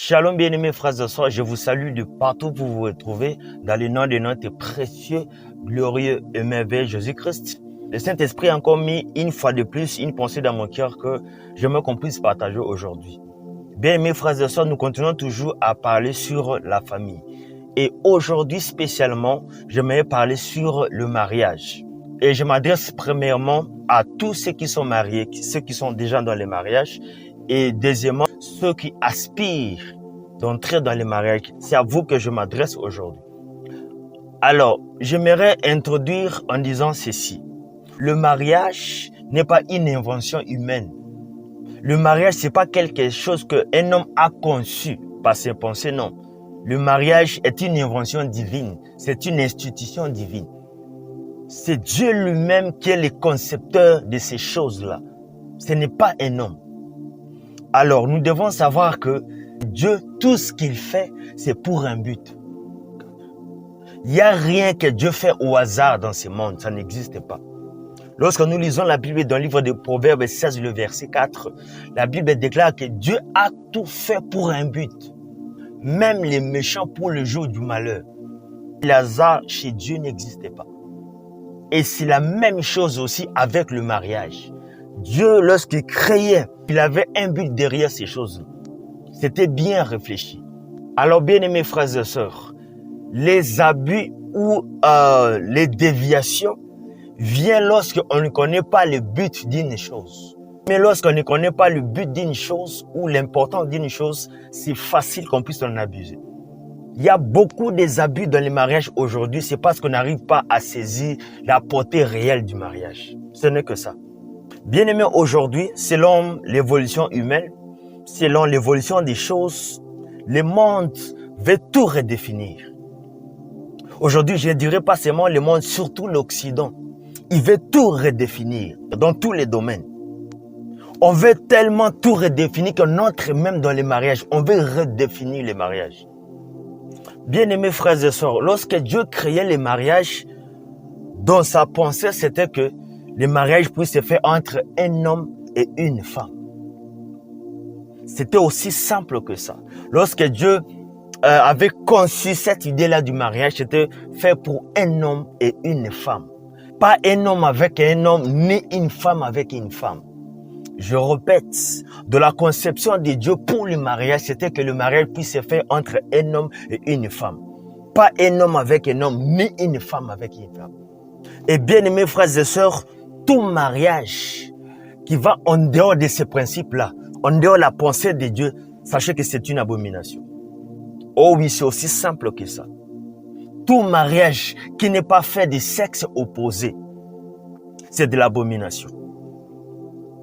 Shalom bien-aimés frères et sœurs, je vous salue de partout où vous vous retrouvez dans le nom de notre précieux, glorieux et merveilleux Jésus-Christ. Le Saint-Esprit a encore mis une fois de plus une pensée dans mon cœur que j'aimerais qu'on puisse partager aujourd'hui. Bien-aimés frères et sœurs, nous continuons toujours à parler sur la famille. Et aujourd'hui spécialement, j'aimerais parler sur le mariage. Et je m'adresse premièrement à tous ceux qui sont mariés, ceux qui sont déjà dans les mariages. Et deuxièmement, ceux qui aspirent d'entrer dans les mariages. C'est à vous que je m'adresse aujourd'hui. Alors, j'aimerais introduire en disant ceci. Le mariage n'est pas une invention humaine. Le mariage, c'est pas quelque chose qu'un homme a conçu par ses pensées, non. Le mariage est une invention divine. C'est une institution divine. C'est Dieu lui-même qui est le concepteur de ces choses-là. Ce n'est pas un homme. Alors, nous devons savoir que Dieu, tout ce qu'il fait, c'est pour un but. Il n'y a rien que Dieu fait au hasard dans ce monde, ça n'existe pas. Lorsque nous lisons la Bible dans le livre de Proverbes 16, le verset 4, la Bible déclare que Dieu a tout fait pour un but. Même les méchants pour le jour du malheur. Le hasard chez Dieu n'existe pas. Et c'est la même chose aussi avec le mariage. Dieu, lorsqu'il créait, il avait un but derrière ces choses. C'était bien réfléchi. Alors, bien-aimés frères et sœurs, les abus ou les déviations viennent lorsqu'on ne connaît pas le but d'une chose. Mais lorsqu'on ne connaît pas le but d'une chose ou l'importance d'une chose, c'est facile qu'on puisse en abuser. Il y a beaucoup des abus dans les mariages aujourd'hui, c'est parce qu'on n'arrive pas à saisir la portée réelle du mariage. Ce n'est que ça. Bien-aimés, aujourd'hui, selon l'évolution humaine, selon l'évolution des choses, le monde veut tout redéfinir. Aujourd'hui, je ne dirais pas seulement le monde, surtout l'Occident. Il veut tout redéfinir dans tous les domaines. On veut tellement tout redéfinir qu'on entre même dans les mariages. On veut redéfinir les mariages. Bien-aimés frères et sœurs, lorsque Dieu créait les mariages, dans sa pensée, c'était que le mariage puisse se faire entre un homme et une femme. C'était aussi simple que ça. Lorsque Dieu avait conçu cette idée-là du mariage, c'était fait pour un homme et une femme. Pas un homme avec un homme, ni une femme avec une femme. Je répète, de la conception de Dieu pour le mariage, c'était que le mariage puisse se faire entre un homme et une femme. Pas un homme avec un homme, ni une femme avec une femme. Et bien aimés frères et sœurs, tout mariage qui va en dehors de ces principes-là, en dehors de la pensée de Dieu, sachez que c'est une abomination. Oh oui, c'est aussi simple que ça. Tout mariage qui n'est pas fait de sexe opposé, c'est de l'abomination.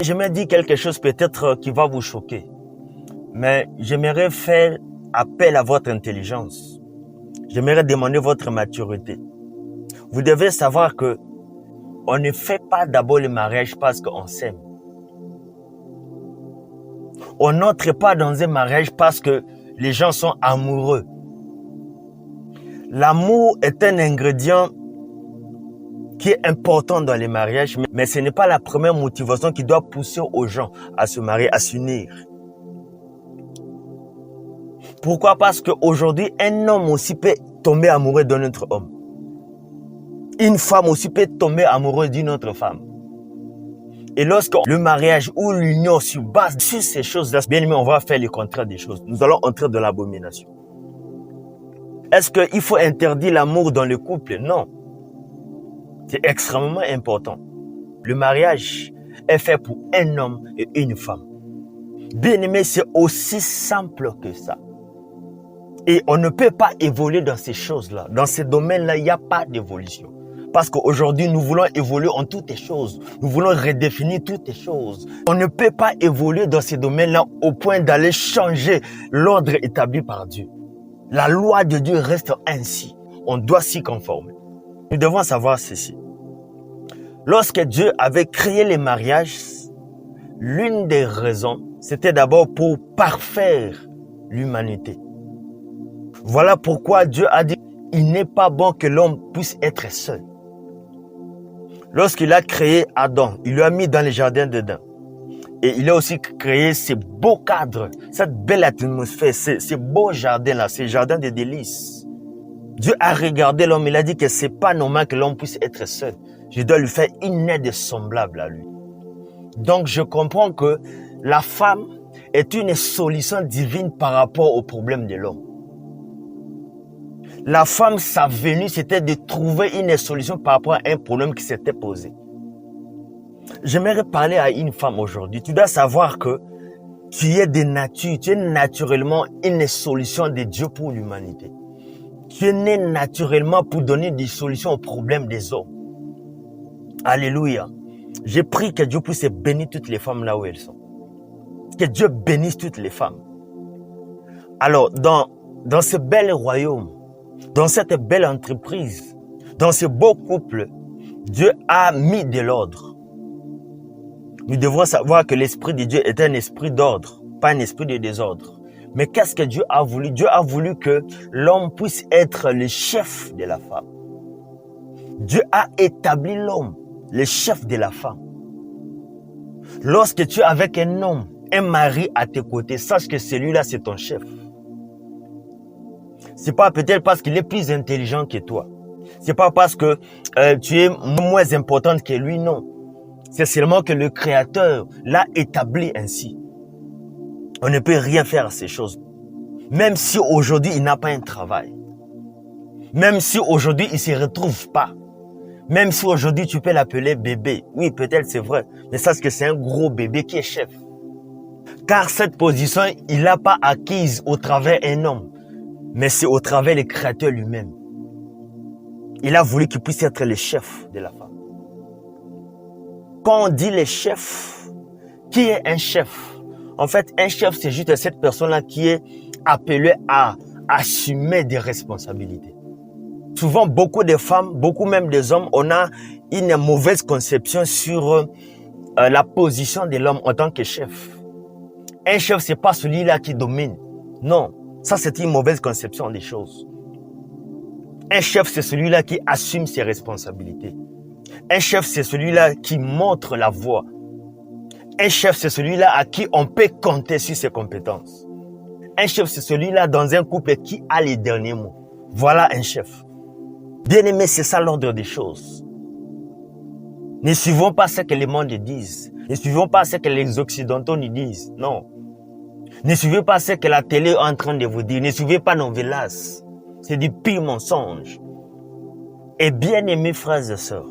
J'aimerais dire quelque chose peut-être qui va vous choquer, mais j'aimerais faire appel à votre intelligence. J'aimerais demander votre maturité. Vous devez savoir que on ne fait pas d'abord le mariage parce qu'on s'aime. On n'entre pas dans un mariage parce que les gens sont amoureux. L'amour est un ingrédient qui est important dans les mariages, mais ce n'est pas la première motivation qui doit pousser aux gens à se marier, à s'unir. Pourquoi? Parce qu'aujourd'hui, un homme aussi peut tomber amoureux d'un autre homme. Une femme aussi peut tomber amoureuse d'une autre femme. Et lorsque le mariage ou l'union se base sur ces choses-là, bien aimé, on va faire le contraire des choses. Nous allons entrer dans l'abomination. Est-ce qu'il faut interdire l'amour dans le couple? Non. C'est extrêmement important. Le mariage est fait pour un homme et une femme. Bien aimé, c'est aussi simple que ça. Et on ne peut pas évoluer dans ces choses-là. Dans ces domaines-là, il n'y a pas d'évolution. Parce qu'aujourd'hui, nous voulons évoluer en toutes les choses. Nous voulons redéfinir toutes les choses. On ne peut pas évoluer dans ces domaines-là au point d'aller changer l'ordre établi par Dieu. La loi de Dieu reste ainsi. On doit s'y conformer. Nous devons savoir ceci. Lorsque Dieu avait créé les mariages, l'une des raisons, c'était d'abord pour parfaire l'humanité. Voilà pourquoi Dieu a dit, il n'est pas bon que l'homme puisse être seul. Lorsqu'il a créé Adam, il lui a mis dans le jardin d'Éden. Et il a aussi créé ces beaux cadres, cette belle atmosphère, ces beaux jardins-là, ces jardins de délices. Dieu a regardé l'homme, il a dit que c'est pas normal que l'homme puisse être seul. Je dois lui faire une aide semblable à lui. Donc je comprends que la femme est une solution divine par rapport au problème de l'homme. La femme, sa venue, c'était de trouver une solution par rapport à un problème qui s'était posé. J'aimerais parler à une femme aujourd'hui. Tu dois savoir que tu es de nature, tu es naturellement une solution de Dieu pour l'humanité. Tu es né naturellement pour donner des solutions aux problèmes des hommes. Alléluia. J'ai pris que Dieu puisse bénir toutes les femmes là où elles sont. Que Dieu bénisse toutes les femmes. Alors, dans ce bel royaume, dans cette belle entreprise, dans ce beau couple, Dieu a mis de l'ordre. Nous devons savoir que l'esprit de Dieu est un esprit d'ordre, pas un esprit de désordre. Mais qu'est-ce que Dieu a voulu? Dieu a voulu que l'homme puisse être le chef de la femme. Dieu a établi l'homme, le chef de la femme. Lorsque tu es avec un homme, un mari à tes côtés, sache que celui-là, c'est ton chef. C'est pas peut-être parce qu'il est plus intelligent que toi. C'est pas parce que tu es moins importante que lui, non. C'est seulement que le Créateur l'a établi ainsi. On ne peut rien faire à ces choses. Même si aujourd'hui, il n'a pas un travail. Même si aujourd'hui, il ne se retrouve pas. Même si aujourd'hui, tu peux l'appeler bébé. Oui, peut-être c'est vrai. Mais sache que c'est un gros bébé qui est chef. Car cette position, il l'a pas acquise au travers d'un homme. Mais c'est au travers du Créateur lui-même. Il a voulu qu'il puisse être le chef de la femme. Quand on dit le chef, qui est un chef? En fait, un chef, c'est juste cette personne-là qui est appelée à assumer des responsabilités. Souvent, beaucoup de femmes, beaucoup même des hommes, on a une mauvaise conception sur la position de l'homme en tant que chef. Un chef, c'est pas celui-là qui domine. Non, ça c'est une mauvaise conception des choses. Un chef, c'est celui-là qui assume ses responsabilités. Un chef, c'est celui-là qui montre la voie. Un chef, c'est celui-là à qui on peut compter sur ses compétences. Un chef, c'est celui-là dans un couple qui a les derniers mots. Voilà un chef. Bien-aimé, c'est ça l'ordre des choses. Ne suivons pas ce que le monde dit. Ne suivons pas ce que les Occidentaux nous disent. Non. Ne suivez pas ce que la télé est en train de vous dire. Ne suivez pas nos Novelas. C'est du pire mensonge. Et bien-aimés frères et sœurs,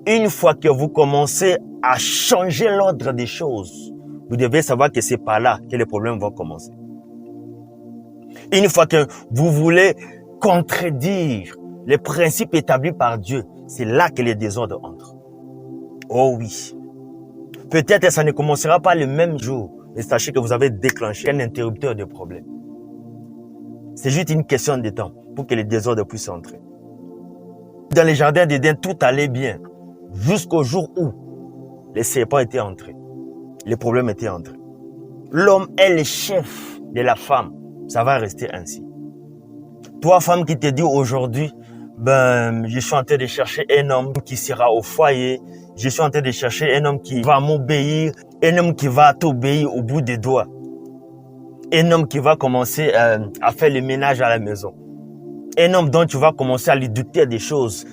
une fois que vous commencez à changer l'ordre des choses, vous devez savoir que c'est par là que les problèmes vont commencer. Une fois que vous voulez contredire les principes établis par Dieu, c'est là que les désordres entrent. Oh oui. Peut-être que ça ne commencera pas le même jour, mais sachez que vous avez déclenché un interrupteur de problème. C'est juste une question de temps pour que les désordres puissent entrer. Dans les jardins d'Éden, tout allait bien, jusqu'au jour où les serpents étaient entrés. Les problèmes étaient entrés. L'homme est le chef de la femme. Ça va rester ainsi. Toi, femme qui te dit aujourd'hui, je suis en train de chercher un homme qui sera au foyer. Je suis en train de chercher un homme qui va m'obéir. Un homme qui va t'obéir au bout des doigts. Un homme qui va commencer à faire le ménage à la maison. Un homme dont tu vas commencer à lui dicter des choses.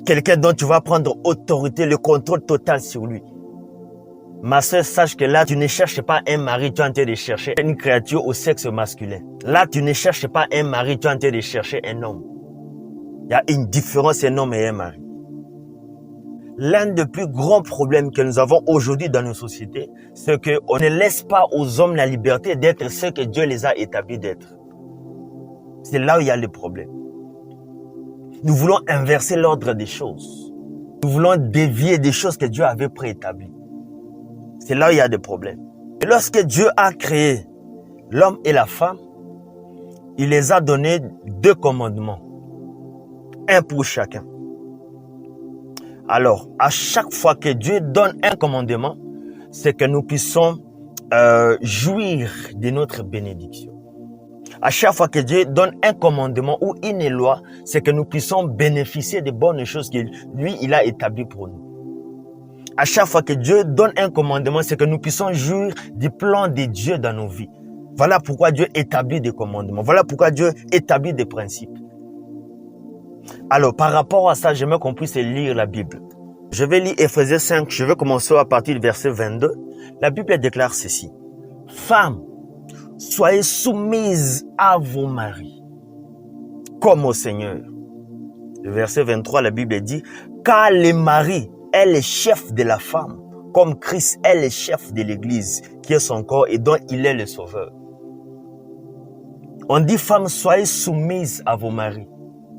Quelqu'un dont tu vas prendre autorité, le contrôle total sur lui. Ma sœur, sache que là, tu ne cherches pas un mari, tu es en train de chercher une créature au sexe masculin. Là, tu ne cherches pas un mari, tu es en train de chercher un homme. Il y a une différence, un homme et un mari. L'un des plus grands problèmes que nous avons aujourd'hui dans nos sociétés, c'est qu'on ne laisse pas aux hommes la liberté d'être ce que Dieu les a établis d'être. C'est là où il y a le problème. Nous voulons inverser l'ordre des choses. Nous voulons dévier des choses que Dieu avait préétablies. C'est là où il y a des problèmes. Et lorsque Dieu a créé l'homme et la femme, il les a donné 2 commandements. Un pour chacun. Alors, à chaque fois que Dieu donne un commandement, c'est que nous puissions jouir de notre bénédiction. À chaque fois que Dieu donne un commandement ou une loi, c'est que nous puissions bénéficier des bonnes choses que lui, il a établies pour nous. À chaque fois que Dieu donne un commandement, c'est que nous puissions jouir du plan de Dieu dans nos vies. Voilà pourquoi Dieu établit des commandements. Voilà pourquoi Dieu établit des principes. Alors, par rapport à ça, j'aimerais qu'on puisse lire la Bible. Je vais lire Éphésiens 5, je vais commencer à partir du verset 22. La Bible déclare ceci. Femmes, soyez soumises à vos maris, comme au Seigneur. Le verset 23, la Bible dit, car le mari est le chef de la femme, comme Christ est le chef de l'Église, qui est son corps et dont il est le sauveur. On dit, femmes, soyez soumises à vos maris,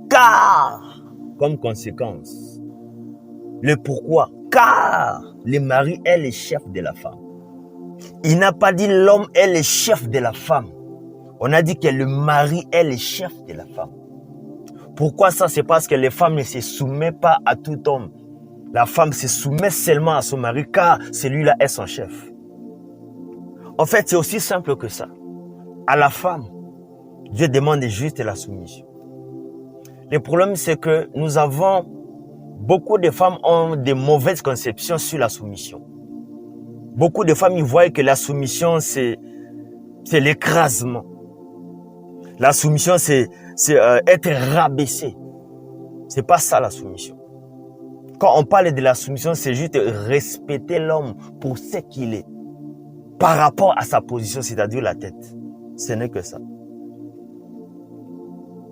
car, comme conséquence, le pourquoi, car le mari est le chef de la femme. Il n'a pas dit l'homme est le chef de la femme. On a dit que le mari est le chef de la femme. Pourquoi ça? C'est parce que les femmes ne se soumettent pas à tout homme. La femme se soumet seulement à son mari car celui-là est son chef. En fait, c'est aussi simple que ça. À la femme, Dieu demande juste la soumission. Le problème, c'est que beaucoup de femmes ont de mauvaises conceptions sur la soumission. Beaucoup de femmes, ils voient que la soumission, c'est l'écrasement. La soumission, c'est être rabaissé. C'est pas ça la soumission. Quand on parle de la soumission, c'est juste respecter l'homme pour ce qu'il est. Par rapport à sa position, c'est-à-dire la tête. Ce n'est que ça.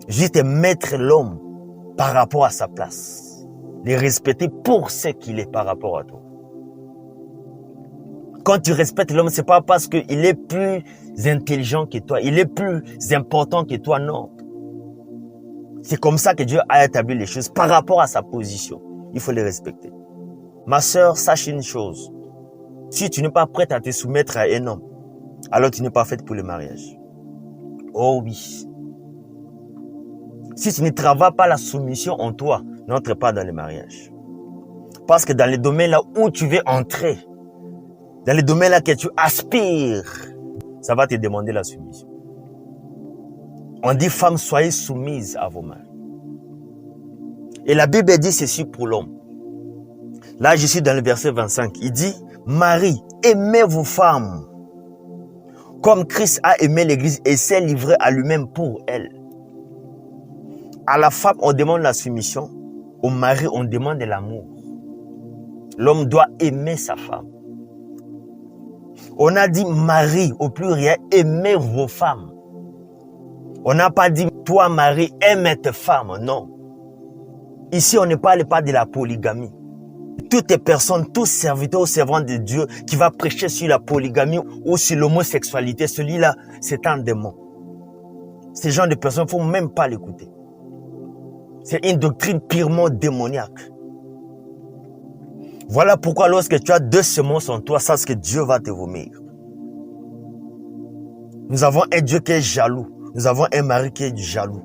Juste mettre l'homme par rapport à sa place. Les respecter pour ce qu'il est par rapport à toi. Quand tu respectes l'homme, c'est pas parce qu'il est plus intelligent que toi, il est plus important que toi, non. C'est comme ça que Dieu a établi les choses par rapport à sa position. Il faut les respecter. Ma sœur, sache une chose. Si tu n'es pas prête à te soumettre à un homme, alors tu n'es pas faite pour le mariage. Oh oui. Si tu ne travailles pas la soumission en toi, n'entre pas dans le mariage. Parce que dans les domaines là où tu veux entrer, dans les domaines là que tu aspires, ça va te demander la soumission. On dit, femmes, soyez soumises à vos maris. Et la Bible dit ceci pour l'homme. Là, je suis dans le verset 25. Il dit, Marie, aimez vos femmes, comme Christ a aimé l'Église et s'est livré à lui-même pour elle. À la femme, on demande la soumission. Au mari, on demande l'amour. L'homme doit aimer sa femme. On a dit mari au pluriel, aimez vos femmes. On n'a pas dit toi mari, aime tes femmes, non. Ici, on ne parle pas de la polygamie. Toutes les personnes, tous serviteurs ou servants de Dieu qui va prêcher sur la polygamie ou sur l'homosexualité, celui-là, c'est un démon. Ces gens de personnes, il ne faut même pas l'écouter. C'est une doctrine purement démoniaque. Voilà pourquoi lorsque tu as 2 semences en toi, sache que Dieu va te vomir. Nous avons un Dieu qui est jaloux. Nous avons un mari qui est jaloux.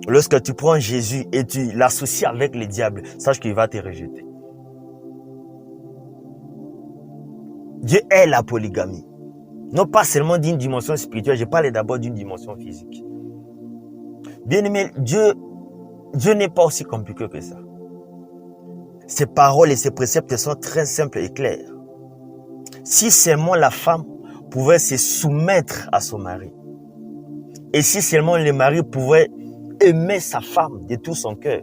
Lorsque tu prends Jésus et tu l'associes avec le diable, sache qu'il va te rejeter. Dieu est la polygamie. Non pas seulement d'une dimension spirituelle, je parle d'abord d'une dimension physique. Bien-aimé, Dieu n'est pas aussi compliqué que ça. Ses paroles et ses préceptes sont très simples et clairs. Si seulement la femme pouvait se soumettre à son mari, et si seulement le mari pouvait aimer sa femme de tout son cœur,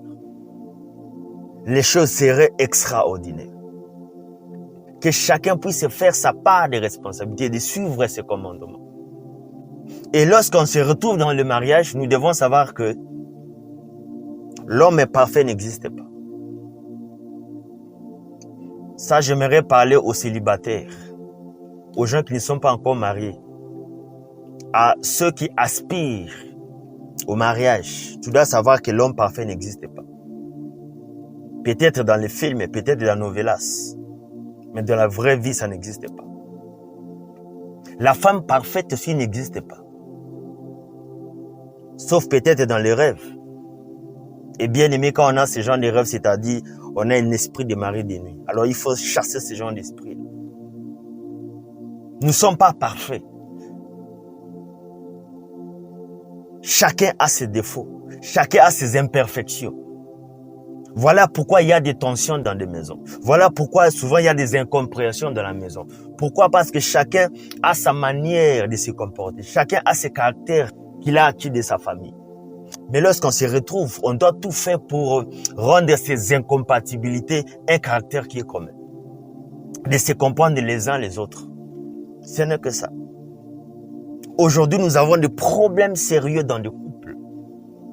les choses seraient extraordinaires. Que chacun puisse faire sa part de responsabilité, de suivre ses commandements. Et lorsqu'on se retrouve dans le mariage, nous devons savoir que l'homme parfait n'existe pas. Ça, j'aimerais parler aux célibataires, aux gens qui ne sont pas encore mariés, à ceux qui aspirent au mariage. Tu dois savoir que l'homme parfait n'existe pas. Peut-être dans les films, peut-être dans les novelas, mais dans la vraie vie, ça n'existe pas. La femme parfaite aussi n'existe pas. Sauf peut-être dans les rêves. Et bien aimé, quand on a ce genre de rêves, c'est-à-dire, on a un esprit de mari de nuit. Alors il faut chasser ce genre d'esprit. Nous ne sommes pas parfaits. Chacun a ses défauts. Chacun a ses imperfections. Voilà pourquoi il y a des tensions dans des maisons. Voilà pourquoi souvent il y a des incompréhensions dans la maison. Pourquoi? Parce que chacun a sa manière de se comporter. Chacun a ses caractères qu'il a acquis de sa famille. Mais lorsqu'on se retrouve, on doit tout faire pour rendre ces incompatibilités un caractère qui est commun. De se comprendre les uns les autres. Ce n'est que ça. Aujourd'hui, nous avons des problèmes sérieux dans les couples.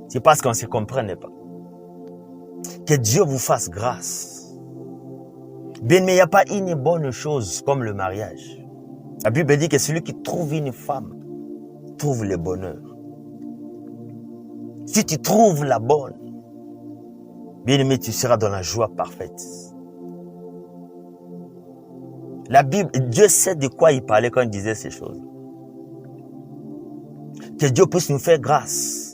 C'est parce qu'on ne se comprenait pas. Que Dieu vous fasse grâce. Bien, mais il n'y a pas une bonne chose comme le mariage. La Bible dit que celui qui trouve une femme trouve le bonheur. Si tu trouves la bonne, bien aimé, tu seras dans la joie parfaite. La Bible, Dieu sait de quoi il parlait quand il disait ces choses. Que Dieu puisse nous faire grâce